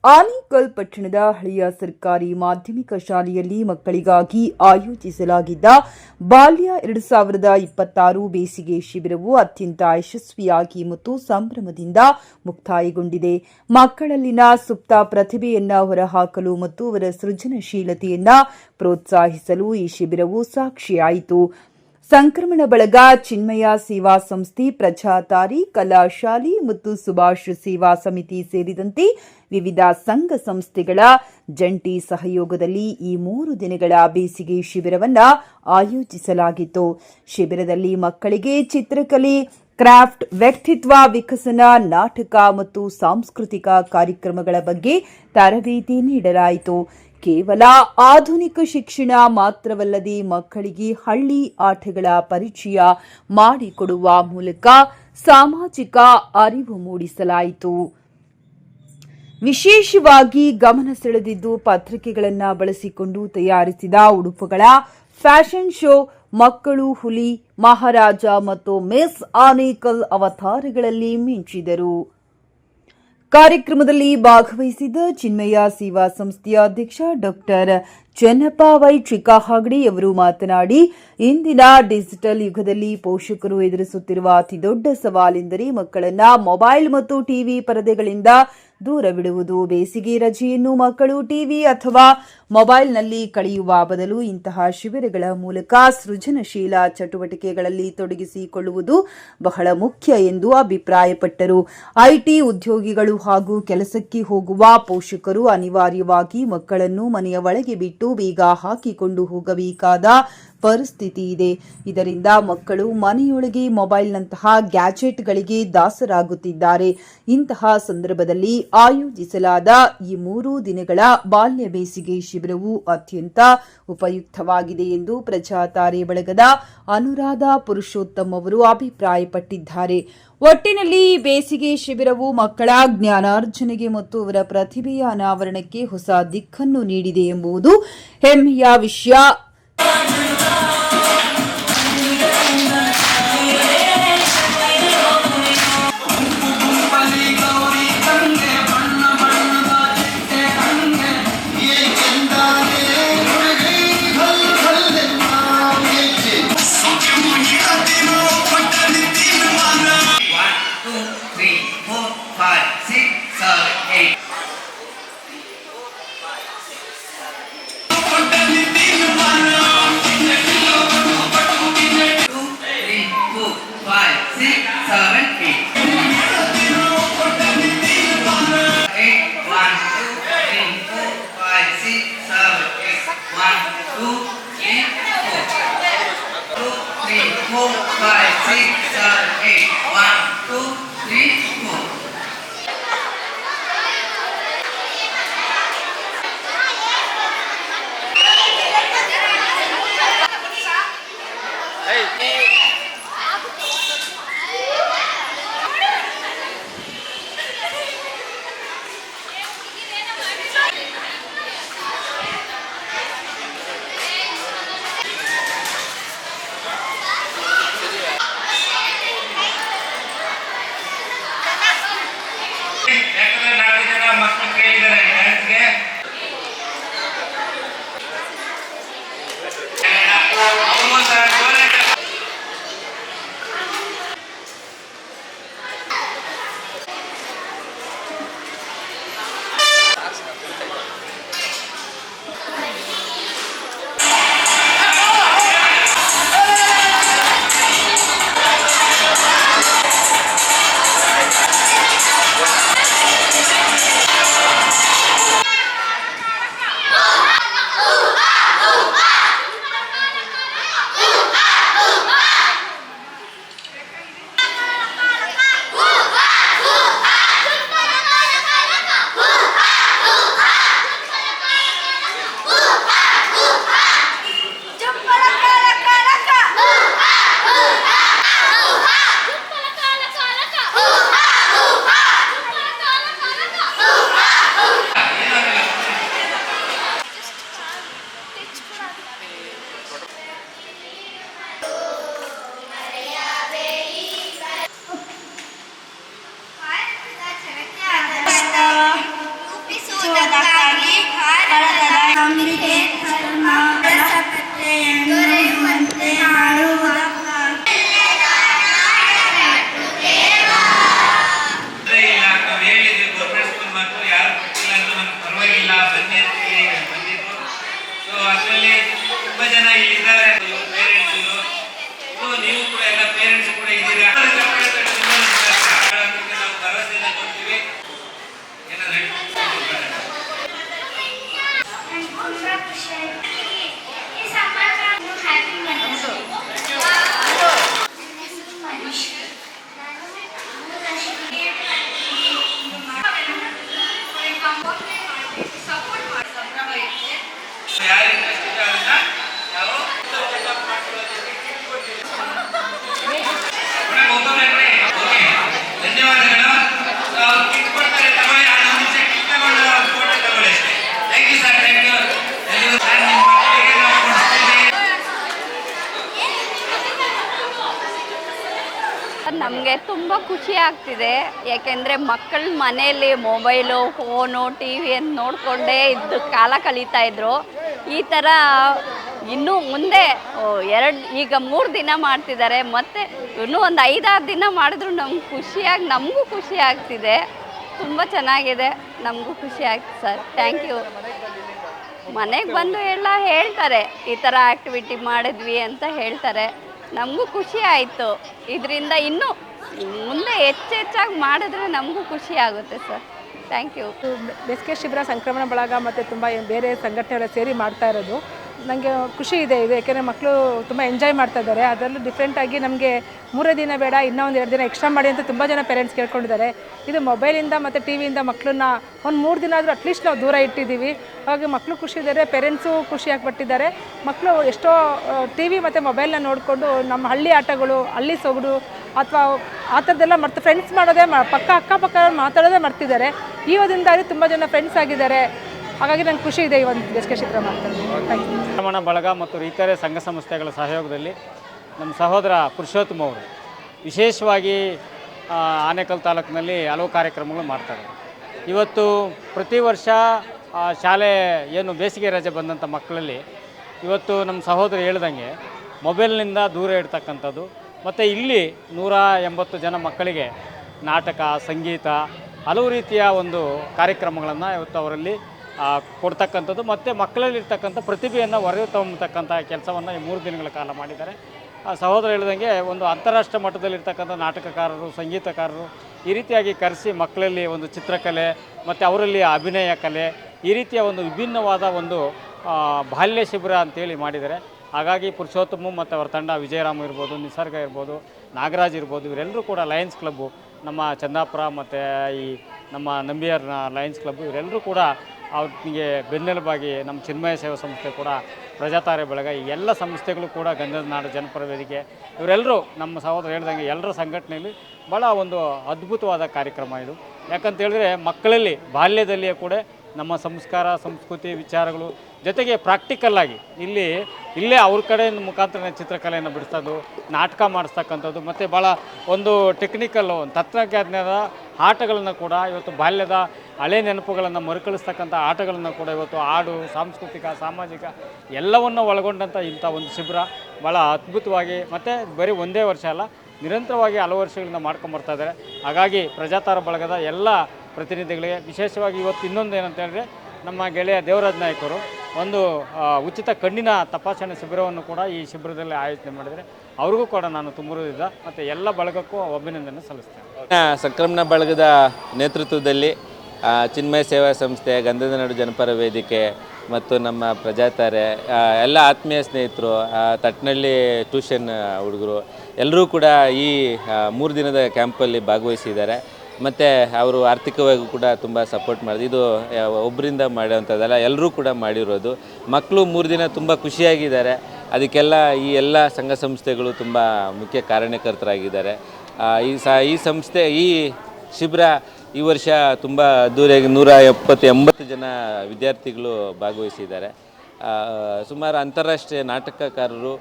ಆನೇಕಲ್ ಪಟ್ಟಣದ ಹಳೆಯ ಸರ್ಕಾರಿ ಮಾಧ್ಯಮಿಕ ಶಾಲೆಯಲ್ಲಿ ಮಕ್ಕಳಿಗಾಗಿ ಆಯೋಜಿಸಲಾಗಿದ್ದ ಬಾಲ್ಯ 2026 ಬೇಸಿಗೆ ಶಿಬಿರವು ಅತ್ಯಂತ ಯಶಸ್ವಿಯಾಗಿ ಮತ್ತು ಸಂಭ್ರಮದಿಂದ ಮುಕ್ತಾಯಗೊಂಡಿದೆ. ಮಕ್ಕಳಲ್ಲಿನ ಸುಪ್ತ ಪ್ರತಿಭೆಯನ್ನು ಹೊರಹಾಕಲು ಮತ್ತು ಅವರ ಸೃಜನಶೀಲತೆಯನ್ನು ಪ್ರೋತ್ಸಾಹಿಸಲು ಈ ಶಿಬಿರವು ಸಾಕ್ಷಿಯಾಯಿತು. ಸಂಕ್ರಮಣ ಬಳಗ, ಚಿನ್ಮಯ ಸೇವಾ ಸಂಸ್ಥೆ, ಪ್ರಜಾತಾರಿ ಕಲಾ ಶಾಲೆ ಮತ್ತು ಸುಭಾಷ್ ಸೇವಾ ಸಮಿತಿ ಸೇರಿದಂತೆ ವಿವಿಧ ಸಂಘ ಸಂಸ್ಥೆಗಳ ಜಂಟಿ ಸಹಯೋಗದಲ್ಲಿ ಈ 3 ದಿನಗಳ ಬೇಸಿಗೆ ಶಿಬಿರವನ್ನು ಆಯೋಜಿಸಲಾಗಿತ್ತು. ಶಿಬಿರದಲ್ಲಿ ಮಕ್ಕಳಿಗೆ ಚಿತ್ರಕಲೆ, ಕ್ರಾಫ್ಟ್, ವ್ಯಕ್ತಿತ್ವ ವಿಕಸನ, ನಾಟಕ ಮತ್ತು ಸಾಂಸ್ಕೃತಿಕ ಕಾರ್ಯಕ್ರಮಗಳ ಬಗ್ಗೆ ತರಬೇತಿ ನೀಡಲಾಯಿತು. ಕೇವಲ ಆಧುನಿಕ ಶಿಕ್ಷಣ ಮಾತ್ರವಲ್ಲದೆ ಮಕ್ಕಳಿಗೆ ಹಳ್ಳಿ ಆಟಗಳ ಪರಿಚಯ ಮಾಡಿಕೊಡುವ ಮೂಲಕ ಸಾಮಾಜಿಕ ಅರಿವು ಮೂಡಿಸಲಾಯಿತು. ವಿಶೇಷವಾಗಿ ಗಮನ ಸೆಳೆದಿದ್ದು ಪತ್ರಿಕೆಗಳನ್ನು ಬಳಸಿಕೊಂಡು ತಯಾರಿಸಿದ ಉಡುಪುಗಳ ಫ್ಯಾಷನ್ ಶೋ. ಮಕ್ಕಳು ಹುಲಿ, ಮಹಾರಾಜ ಮತ್ತು ಮಿಸ್ ಆನೇಕಲ್ ಅವತಾರಗಳಲ್ಲಿ ಮಿಂಚಿದರು. ಕಾರ್ಯಕ್ರಮದಲ್ಲಿ ಭಾಗವಹಿಸಿದ ಚಿನ್ಮಯ ಸೇವಾ ಸಂಸ್ಥೆಯ ಅಧ್ಯಕ್ಷ ಡಾಕ್ಟರ್ ಚೆನ್ನಪ್ಪ ವೈ ಚಿಕ್ಕಹಾಗಡಿ ಅವರು ಮಾತನಾಡಿ, ಇಂದಿನ ಡಿಜಿಟಲ್ ಯುಗದಲ್ಲಿ ಪೋಷಕರು ಎದುರಿಸುತ್ತಿರುವ ಅತಿದೊಡ್ಡ ಸವಾಲೆಂದರೆ ಮಕ್ಕಳನ್ನು ಮೊಬೈಲ್ ಮತ್ತು ಟಿವಿ ಪರದೆಗಳಿಂದ ದೂರವಿಡುವುದು. ಬೇಸಿಗೆ ರಜೆಯನ್ನು ಮಕ್ಕಳು ಟಿವಿ ಅಥವಾ ಮೊಬೈಲ್ನಲ್ಲಿ ಕಳೆಯುವ ಬದಲು ಇಂತಹ ಶಿಬಿರಗಳ ಮೂಲಕ ಸೃಜನಶೀಲ ಚಟುವಟಿಕೆಗಳಲ್ಲಿ ತೊಡಗಿಸಿಕೊಳ್ಳುವುದು ಬಹಳ ಮುಖ್ಯ ಎಂದು ಅಭಿಪ್ರಾಯಪಟ್ಟರು. ಐಟಿ ಉದ್ಯೋಗಿಗಳು ಹಾಗೂ ಕೆಲಸಕ್ಕೆ ಹೋಗುವ ಪೋಷಕರು ಅನಿವಾರ್ಯವಾಗಿ ಮಕ್ಕಳನ್ನು ಮನೆಯ ಒಳಗೆ ಬಿಟ್ಟು ಬೀಗ ಹಾಕಿಕೊಂಡು ಹೋಗಬೇಕಾದ ಪರಿಸ್ಥಿತಿ ಇದೆ. ಇದರಿಂದ ಮಕ್ಕಳು ಮನೆಯೊಳಗೆ ಮೊಬೈಲ್ನಂತಹ ಗ್ಯಾಜೆಟ್ಗಳಿಗೆ ದಾಸರಾಗುತ್ತಿದ್ದಾರೆ. ಇಂತಹ ಸಂದರ್ಭದಲ್ಲಿ ಆಯೋಜಿಸಲಾದ ಈ 3 ದಿನಗಳ ಬಾಲ್ಯ ಬೇಸಿಗೆ ಶಿಬಿರವು ಅತ್ಯಂತ ಉಪಯುಕ್ತವಾಗಿದೆ ಎಂದು ಪ್ರಜಾತಾರೆ ಬಳಗದ ಅನುರಾಧ ಪುರುಷೋತ್ತಮ್ ಅವರು ಅಭಿಪ್ರಾಯಪಟ್ಟಿದ್ದಾರೆ. ಒಟ್ಟಿನಲ್ಲಿ ಈ ಬೇಸಿಗೆ ಶಿಬಿರವು ಮಕ್ಕಳ ಜ್ಞಾನಾರ್ಜನೆಗೆ ಮತ್ತು ಅವರ ಪ್ರತಿಭೆಯ ಅನಾವರಣಕ್ಕೆ ಹೊಸ ದಿಕ್ಕನ್ನು ನೀಡಿದೆ ಎಂಬುದು ಹೆಮ್ಮೆಯ ವಿಷಯ. ಅಂಬಿಕೆ ಧರ್ಮ ರಸಕಥೆಯನ್ನು ದೊರೆಯುವಂತೆ ಮಾಡುವುದಕ್ಕಾಗಿ ಪರವಾಗಿಲ್ಲ ಬಂದಿದ್ದು. ಸೊ ಅದರಲ್ಲಿ ತುಂಬ ಜನ ಇಲ್ಲಿದ್ದಾರೆ, ಪೇರೆಂಟ್ಸು, ನೀವು ಕೂಡ ಎಲ್ಲ ಪೇರೆಂಟ್ಸ್ ಕೂಡ ಇದ್ದೀರಾ. ನಾವು ಭರವಸೆಯನ್ನು ಕೊಡ್ತೀವಿ. ಯಾರು ಇಂಟ್ರೆಸ್ಟ್ ಇದೆ ಅದನ್ನ ನಾವು ಧನ್ಯವಾದಗಳು. ಕಿಟ್ ಕೊಡ್ತಾರೆ, ತಗೊಳ್ಳಿ. ಆ ಒಂದು ನಿಮಿಷ ಕಿಟ್ ತಗೊಂಡು ಫೋಟೋ ತಗೊಳ್ಳಿ ಅಷ್ಟೇ. Thank you sir, thank you. Sir ನಿಮ್ಮ ಮಕ್ಕಳಿಗೆ ನಾವು ಕೊಡಿಸ್ತೀವಿ. ನಮಗೆ ತುಂಬ ಖುಷಿ ಆಗ್ತಿದೆ, ಯಾಕೆಂದರೆ ಮಕ್ಕಳ ಮನೆಯಲ್ಲಿ ಮೊಬೈಲು, ಫೋನು, ಟಿ ವಿಯನ್ನು ನೋಡಿಕೊಂಡೇ ಇದ್ದು ಕಾಲ ಕಳೀತಾ ಇದ್ರು. ಈ ಥರ ಇನ್ನೂ ಮುಂದೆ ಈಗ 3 ದಿನ ಮಾಡ್ತಿದ್ದಾರೆ, ಮತ್ತು ಇನ್ನೂ ಒಂದು 5-6 ದಿನ ಮಾಡಿದ್ರು ನಮಗೂ ಖುಷಿ ಆಗ್ತಿದೆ. ತುಂಬ ಚೆನ್ನಾಗಿದೆ, ನಮಗೂ ಖುಷಿ ಆಗ್ತಿದೆ ಸರ್. Thank you. ಮನೆಗೆ ಬಂದು ಎಲ್ಲ ಹೇಳ್ತಾರೆ, ಈ ಥರ ಆ್ಯಕ್ಟಿವಿಟಿ ಮಾಡಿದ್ವಿ ಅಂತ ಹೇಳ್ತಾರೆ. ನಮಗೂ ಖುಷಿ ಆಯಿತು. ಇದರಿಂದ ಇನ್ನೂ ಮುಂದೆ ಹೆಚ್ಚಾಗಿ ಮಾಡಿದ್ರೆ ನಮಗೂ ಖುಷಿ ಆಗುತ್ತೆ ಸರ್. Thank you. ಬೇಸಿಗೆ ಶಿಬಿರ ಸಂಕ್ರಮಣ ಬಳಗ ಮತ್ತು ತುಂಬ ಬೇರೆ ಸಂಘಟನೆಗಳ ಸೇರಿ ಮಾಡ್ತಾ ಇರೋದು ನನಗೆ ಖುಷಿ ಇದೆ. ಯಾಕೆಂದರೆ ಮಕ್ಕಳು ತುಂಬ ಎಂಜಾಯ್ ಮಾಡ್ತಾ ಇದ್ದಾರೆ. ಅದರಲ್ಲೂ ಡಿಫ್ರೆಂಟಾಗಿ ನಮಗೆ 3 ದಿನ ಬೇಡ, ಇನ್ನೂ 1-2 ದಿನ ಎಕ್ಸ್ಟ್ರಾ ಮಾಡಿ ಅಂತ ತುಂಬ ಜನ ಪೇರೆಂಟ್ಸ್ ಕೇಳ್ಕೊಂಡಿದ್ದಾರೆ. ಇದು ಮೊಬೈಲಿಂದ ಮತ್ತು ಟಿ ವಿಯಿಂದ ಮಕ್ಕಳನ್ನ ಒಂದು 3 ದಿನ ಆದರೂ ಅಟ್ಲೀಸ್ಟ್ ನಾವು ದೂರ ಇಟ್ಟಿದ್ದೀವಿ. ಹಾಗಾಗಿ ಮಕ್ಕಳು ಖುಷಿ ಇದ್ದಾರೆ, ಪೇರೆಂಟ್ಸು ಖುಷಿಯಾಗಿಬಿಟ್ಟಿದ್ದಾರೆ. ಮಕ್ಕಳು ಎಷ್ಟೋ ಟಿ ವಿ ಮತ್ತು ಮೊಬೈಲ್ನ ನೋಡಿಕೊಂಡು ನಮ್ಮ ಹಳ್ಳಿ ಆಟಗಳು, ಹಳ್ಳಿ ಸೊಗಡು ಅಥವಾ ಆ ಥರದ್ದೆಲ್ಲ ಫ್ರೆಂಡ್ಸ್ ಮಾಡೋದೇ ಅಕ್ಕಪಕ್ಕ ಮಾತಾಡೋದೇ ಮರ್ತಿದ್ದಾರೆ. ಈ ಓದಿಂದಾಗಿ ತುಂಬ ಜನ ಫ್ರೆಂಡ್ಸ್ ಆಗಿದ್ದಾರೆ. ಹಾಗಾಗಿ ನಂಗೆ ಖುಷಿ ಇದೆ ಈ ಒಂದು ಬೇಸಿಗೆ ಶಿಬಿರ ಮಾಡ್ತಾರೆ. ಸಂಕ್ರಮಣ ಬಳಗ ಮತ್ತು ಇತರೆ ಸಂಘ ಸಂಸ್ಥೆಗಳ ಸಹಯೋಗದಲ್ಲಿ ನಮ್ಮ ಸಹೋದರ ಪುರುಷೋತ್ತಮ ಅವರು ವಿಶೇಷವಾಗಿ ಆನೇಕಲ್ ತಾಲೂಕಿನಲ್ಲಿ ಹಲವು ಕಾರ್ಯಕ್ರಮಗಳು ಮಾಡ್ತಾರೆ. ಇವತ್ತು ಪ್ರತಿ ವರ್ಷ ಶಾಲೆ ಏನು ಬೇಸಿಗೆ ರಜೆ ಬಂದಂಥ ಮಕ್ಕಳಲ್ಲಿ ಇವತ್ತು ನಮ್ಮ ಸಹೋದರ ಹೇಳ್ದಂಗೆ ಮೊಬೈಲ್ನಿಂದ ದೂರ ಇಡ್ತಕ್ಕಂಥದ್ದು, ಮತ್ತು ಇಲ್ಲಿ 180 ಜನ ಮಕ್ಕಳಿಗೆ ನಾಟಕ, ಸಂಗೀತ, ಹಲವು ರೀತಿಯ ಒಂದು ಕಾರ್ಯಕ್ರಮಗಳನ್ನು ಇವತ್ತು ಅವರಲ್ಲಿ ಕೊಡ್ತಕ್ಕಂಥದ್ದು ಮತ್ತು ಮಕ್ಕಳಲ್ಲಿರ್ತಕ್ಕಂಥ ಪ್ರತಿಭೆಯನ್ನು ಹೊರತಂಬತಕ್ಕಂಥ ಕೆಲಸವನ್ನು ಈ 3 ದಿನಗಳ ಕಾಲ ಮಾಡಿದ್ದಾರೆ. ಸಹೋದರ ಹೇಳಿದಂಗೆ ಒಂದು ಅಂತಾರಾಷ್ಟ್ರೀಯ ಮಟ್ಟದಲ್ಲಿರ್ತಕ್ಕಂಥ ನಾಟಕಕಾರರು, ಸಂಗೀತಕಾರರು ಈ ರೀತಿಯಾಗಿ ಕರೆಸಿ ಮಕ್ಕಳಲ್ಲಿ ಒಂದು ಚಿತ್ರಕಲೆ ಮತ್ತು ಅವರಲ್ಲಿ ಅಭಿನಯ ಕಲೆ, ಈ ರೀತಿಯ ಒಂದು ವಿಭಿನ್ನವಾದ ಒಂದು ಬಾಲ್ಯ ಶಿಬಿರ ಅಂತೇಳಿ ಮಾಡಿದ್ದಾರೆ. ಹಾಗಾಗಿ ಪುರುಷೋತ್ತಮ ಮತ್ತು ಅವರ ತಂಡ, ವಿಜಯರಾಮ್ ಇರ್ಬೋದು, ನಿಸರ್ಗ ಇರ್ಬೋದು, ನಾಗರಾಜ್ ಇರ್ಬೋದು, ಇವರೆಲ್ಲರೂ ಕೂಡ ಲಯನ್ಸ್ ಕ್ಲಬ್ಬು, ನಮ್ಮ ಚಂದಾಪುರ ಮತ್ತು ಈ ನಮ್ಮ ನಂಬಿಯರ್ನ ಲಯನ್ಸ್ ಕ್ಲಬ್ಬು, ಇವರೆಲ್ಲರೂ ಕೂಡ ಅವ್ರಿಗೆ ಬೆನ್ನೆಲುಬಾಗಿ ನಮ್ಮ ಚಿನ್ಮಯ ಸೇವಾ ಸಂಸ್ಥೆ ಕೂಡ, ಪ್ರಜಾತಾರ್ಯ ಬಳಗ, ಈ ಎಲ್ಲ ಸಂಸ್ಥೆಗಳು ಕೂಡ, ಗಂಧದ ನಾಡು ಜನಪರ ವೇದಿಕೆ, ಇವರೆಲ್ಲರೂ ನಮ್ಮ ಸಹೋದರ ಹೇಳ್ದಂಗೆ ಎಲ್ಲರ ಸಂಘಟನೆಯಲ್ಲಿ ಭಾಳ ಒಂದು ಅದ್ಭುತವಾದ ಕಾರ್ಯಕ್ರಮ ಇದು. ಯಾಕಂತ ಹೇಳಿದ್ರೆ ಮಕ್ಕಳಲ್ಲಿ ಬಾಲ್ಯದಲ್ಲಿಯೇ ಕೂಡ ನಮ್ಮ ಸಂಸ್ಕಾರ, ಸಂಸ್ಕೃತಿ, ವಿಚಾರಗಳು ಜೊತೆಗೆ ಪ್ರಾಕ್ಟಿಕಲ್ಲಾಗಿ ಇಲ್ಲೇ ಅವ್ರ ಕಡೆ ಮುಖಾಂತರ ಚಿತ್ರಕಲೆಯನ್ನು ಬಿಡಿಸೋದು, ನಾಟಕ ಮಾಡಿಸ್ತಕ್ಕಂಥದ್ದು, ಮತ್ತು ಭಾಳ ಒಂದು ಟೆಕ್ನಿಕಲ್ಲು, ತಂತ್ರಜ್ಞಾನದ ಆಟಗಳನ್ನು ಕೂಡ ಇವತ್ತು ಬಾಲ್ಯದ ಹಳೆ ನೆನಪುಗಳನ್ನು ಮರುಕಳಿಸ್ತಕ್ಕಂಥ ಆಟಗಳನ್ನು ಕೂಡ ಇವತ್ತು ಹಾಡು, ಸಾಂಸ್ಕೃತಿಕ, ಸಾಮಾಜಿಕ ಎಲ್ಲವನ್ನು ಒಳಗೊಂಡಂಥ ಇಂಥ ಒಂದು ಶಿಬಿರ ಭಾಳ ಅದ್ಭುತವಾಗಿ, ಮತ್ತು ಬರೀ ಒಂದೇ ವರ್ಷ ಅಲ್ಲ, ನಿರಂತರವಾಗಿ ಹಲವು ವರ್ಷಗಳಿಂದ ಮಾಡ್ಕೊಂಬರ್ತಾ ಇದ್ದಾರೆ. ಹಾಗಾಗಿ ಪ್ರಜಾತಾರ ಬಳಗದ ಎಲ್ಲ ಪ್ರತಿನಿಧಿಗಳಿಗೆ ವಿಶೇಷವಾಗಿ ಇವತ್ತು ಇನ್ನೊಂದು ಏನಂತ ಹೇಳಿದ್ರೆ, ನಮ್ಮ ಗೆಳೆಯ ದೇವರಾಜ್ ನಾಯ್ಕರು ಒಂದು ಉಚಿತ ಕಣ್ಣಿನ ತಪಾಸಣೆ ಶಿಬಿರವನ್ನು ಕೂಡ ಈ ಶಿಬಿರದಲ್ಲಿ ಆಯೋಜನೆ ಮಾಡಿದರೆ ಅವ್ರಿಗೂ ಕೂಡ ನಾನು ತುಂಬುವುದಿಲ್ಲ ಮತ್ತು ಎಲ್ಲ ಬಳಗಕ್ಕೂ ಅಭಿನಂದನೆ ಸಲ್ಲಿಸ್ತೇನೆ. ಸಂಕ್ರಮಣ ಬಳಗದ ನೇತೃತ್ವದಲ್ಲಿ ಚಿನ್ಮಯ ಸೇವಾ ಸಂಸ್ಥೆ, ಗಂಧದ ನಾಡು ಜನಪರ ವೇದಿಕೆ ಮತ್ತು ನಮ್ಮ ಪ್ರಜಾತಾರೆ, ಎಲ್ಲ ಆತ್ಮೀಯ ಸ್ನೇಹಿತರು, ತಟ್ನಳ್ಳಿ ಟ್ಯೂಷನ್ ಹುಡುಗರು ಎಲ್ಲರೂ ಕೂಡ ಈ 3 ದಿನದ ಕ್ಯಾಂಪಲ್ಲಿ ಭಾಗವಹಿಸಿದ್ದಾರೆ. ಮತ್ತು ಅವರು ಆರ್ಥಿಕವಾಗಿ ಕೂಡ ತುಂಬ ಸಪೋರ್ಟ್ ಮಾಡಿದ್ರು. ಇದು ಒಬ್ಬರಿಂದ ಮಾಡುವಂಥದ್ದಲ್ಲ, ಎಲ್ಲರೂ ಕೂಡ ಮಾಡಿರೋದು. ಮಕ್ಕಳು 3 ದಿನ ತುಂಬ ಖುಷಿಯಾಗಿದ್ದಾರೆ. ಅದಕ್ಕೆಲ್ಲ ಈ ಎಲ್ಲ ಸಂಘ ಸಂಸ್ಥೆಗಳು ತುಂಬ ಮುಖ್ಯ ಕಾರಣಕರ್ತರಾಗಿದ್ದಾರೆ. ಈ ಸಂಸ್ಥೆ, ಈ ಶಿಬಿರ ಈ ವರ್ಷ ತುಂಬ ಅದ್ದೂರಿಯಾಗಿ 170-80 ಜನ ವಿದ್ಯಾರ್ಥಿಗಳು ಭಾಗವಹಿಸಿದ್ದಾರೆ. ಸುಮಾರು ಅಂತಾರಾಷ್ಟ್ರೀಯ ನಾಟಕಕಾರರು,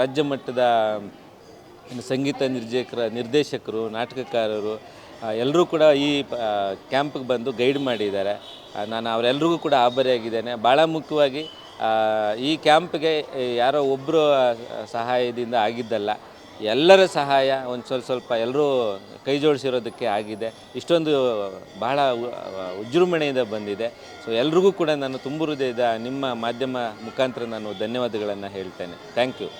ರಾಜ್ಯ ಮಟ್ಟದ ಸಂಗೀತ ನಿರ್ದೇಶಕರು, ನಾಟಕಕಾರರು, ಎಲ್ಲರೂ ಕೂಡ ಈ ಕ್ಯಾಂಪ್ಗೆ ಬಂದು ಗೈಡ್ ಮಾಡಿದ್ದಾರೆ. ನಾನು ಅವರೆಲ್ರಿಗೂ ಕೂಡ ಆಭಾರಿಯಾಗಿದ್ದೇನೆ. ಭಾಳ ಮುಖ್ಯವಾಗಿ ಈ ಕ್ಯಾಂಪ್ಗೆ ಯಾರೋ ಒಬ್ಬರು ಸಹಾಯದಿಂದ ಆಗಿದ್ದಲ್ಲ, ಎಲ್ಲರ ಸಹಾಯ ಒಂದು ಸ್ವಲ್ಪ ಎಲ್ಲರೂ ಕೈ ಜೋಡಿಸಿರೋದಕ್ಕೆ ಆಗಿದೆ. ಇಷ್ಟೊಂದು ಬಹಳ ವಿಜೃಂಭಣೆಯಿಂದ ಬಂದಿದೆ. ಸೊ ಎಲ್ರಿಗೂ ಕೂಡ ನಾನು ತುಂಬ ಹೃದಯದ ನಿಮ್ಮ ಮಾಧ್ಯಮ ಮುಖಾಂತರ ನಾನು ಧನ್ಯವಾದಗಳನ್ನು ಹೇಳ್ತೇನೆ. Thank you.